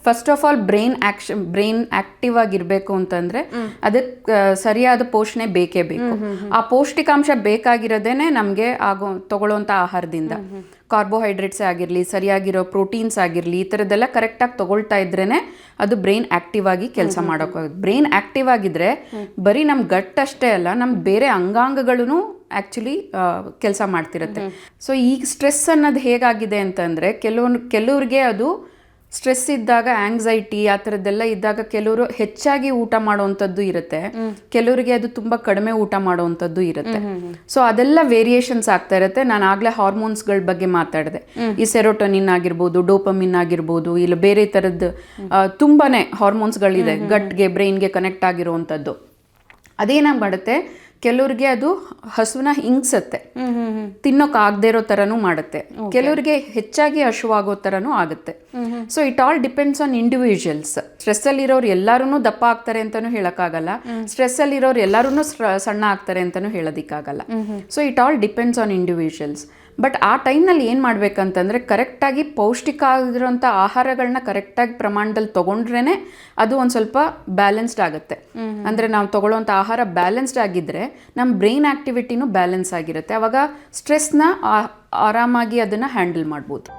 First of all brain active ಆಗಿರ್ಬೇಕು ಅಂತಂದ್ರೆ ಅದಕ್ಕೆ ಸರಿಯಾದ ಪೋಷಣೆ ಬೇಕೇ ಬೇಕು. ಆ ಪೌಷ್ಟಿಕಾಂಶ ಬೇಕಾಗಿರೋದೇನೆ ನಮಗೆ ತಗೊಳ್ಳೋಂಥ ಆಹಾರದಿಂದ. ಕಾರ್ಬೋಹೈಡ್ರೇಟ್ಸ್ ಆಗಿರಲಿ, ಸರಿಯಾಗಿರೋ ಪ್ರೋಟೀನ್ಸ್ ಆಗಿರಲಿ, ಈ ಥರದ್ದೆಲ್ಲ ಕರೆಕ್ಟಾಗಿ ತಗೊಳ್ತಾ ಇದ್ರೇ ಅದು ಬ್ರೈನ್ ಆಕ್ಟಿವ್ ಆಗಿ ಕೆಲಸ ಮಾಡೋಕ್ಕಾಗುತ್ತೆ. ಬ್ರೈನ್ ಆಕ್ಟಿವ್ ಆಗಿದ್ರೆ ಬರೀ ನಮ್ಮ ಗಟ್ ಅಷ್ಟೇ ಅಲ್ಲ, ನಮ್ಮ ಬೇರೆ ಅಂಗಾಂಗಗಳೂ ಆ್ಯಕ್ಚುಲಿ ಕೆಲಸ ಮಾಡ್ತಿರುತ್ತೆ. ಸೊ ಈಗ ಸ್ಟ್ರೆಸ್ ಅನ್ನೋದು ಹೇಗಾಗಿದೆ ಅಂತಂದರೆ ಕೆಲವ್ರಿಗೆ ಅದು ಸ್ಟ್ರೆಸ್ ಇದ್ದಾಗ ಆಂಗ್ಸೈಟಿ ಆ ಥರದ್ದೆಲ್ಲ ಇದ್ದಾಗ ಕೆಲವರು ಹೆಚ್ಚಾಗಿ ಊಟ ಮಾಡುವಂಥದ್ದು ಇರುತ್ತೆ, ಕೆಲವರಿಗೆ ಅದು ತುಂಬ ಕಡಿಮೆ ಊಟ ಮಾಡುವಂಥದ್ದು ಇರುತ್ತೆ. ಸೊ ಅದೆಲ್ಲ ವೇರಿಯೇಷನ್ಸ್ ಆಗ್ತಾ ಇರುತ್ತೆ. ನಾನು ಆಗಲೇ ಹಾರ್ಮೋನ್ಸ್ಗಳ ಬಗ್ಗೆ ಮಾತಾಡಿದೆ. ಈ ಸೆರೋಟೋನಿನ್ ಆಗಿರ್ಬೋದು, ಡೋಪಮಿನ್ ಆಗಿರ್ಬೋದು, ಇಲ್ಲ ಬೇರೆ ಥರದ್ದು ತುಂಬಾ ಹಾರ್ಮೋನ್ಸ್ಗಳಿದೆ ಗಟ್ಗೆ ಬ್ರೈನ್ಗೆ ಕನೆಕ್ಟ್ ಆಗಿರುವಂಥದ್ದು. ಅದೇನಾಗಿ ಮಾಡುತ್ತೆ, ಕೆಲವ್ರಿಗೆ ಅದು ಹಸುವನ್ನ ಹಿಂಗ್ಸತ್ತೆ, ತಿನ್ನೋಕೆ ಆಗದೆ ಇರೋ ಥರನೂ ಮಾಡುತ್ತೆ, ಕೆಲವರಿಗೆ ಹೆಚ್ಚಾಗಿ ಹಸುವಾಗೋ ಥರನೂ ಆಗುತ್ತೆ. So it all depends on individuals. ಸ್ಟ್ರೆಸ್ಸಲ್ಲಿರೋರು ಎಲ್ಲರೂ ದಪ್ಪ ಆಗ್ತಾರೆ ಅಂತಲೂ ಹೇಳೋಕ್ಕಾಗಲ್ಲ, ಸ್ಟ್ರೆಸ್ಸಲ್ಲಿರೋರು ಎಲ್ಲರೂ ಸಣ್ಣ ಆಗ್ತಾರೆ ಅಂತಲೂ ಹೇಳೋದಕ್ಕಾಗಲ್ಲ. So it all depends on individuals. But ಆ ಟೈಮ್ನಲ್ಲಿ ಏನು ಮಾಡಬೇಕಂತಂದರೆ ಕರೆಕ್ಟಾಗಿ ಪೌಷ್ಟಿಕ ಆಗಿರೋಂಥ ಆಹಾರಗಳನ್ನ ಕರೆಕ್ಟಾಗಿ ಪ್ರಮಾಣದಲ್ಲಿ ತೊಗೊಂಡ್ರೇ ಅದು ಒಂದು ಸ್ವಲ್ಪ ಬ್ಯಾಲೆನ್ಸ್ಡ್ ಆಗುತ್ತೆ. ಅಂದರೆ ನಾವು ತೊಗೊಳ್ಳೋಂಥ ಆಹಾರ ಬ್ಯಾಲೆನ್ಸ್ಡ್ ಆಗಿದ್ದರೆ ನಮ್ಮ ಬ್ರೈನ್ ಆ್ಯಕ್ಟಿವಿಟಿನೂ ಬ್ಯಾಲೆನ್ಸ್ ಆಗಿರುತ್ತೆ. ಆವಾಗ ಸ್ಟ್ರೆಸ್ನ ಆರಾಮಾಗಿ ಅದನ್ನು ಹ್ಯಾಂಡಲ್ ಮಾಡ್ಬೋದು.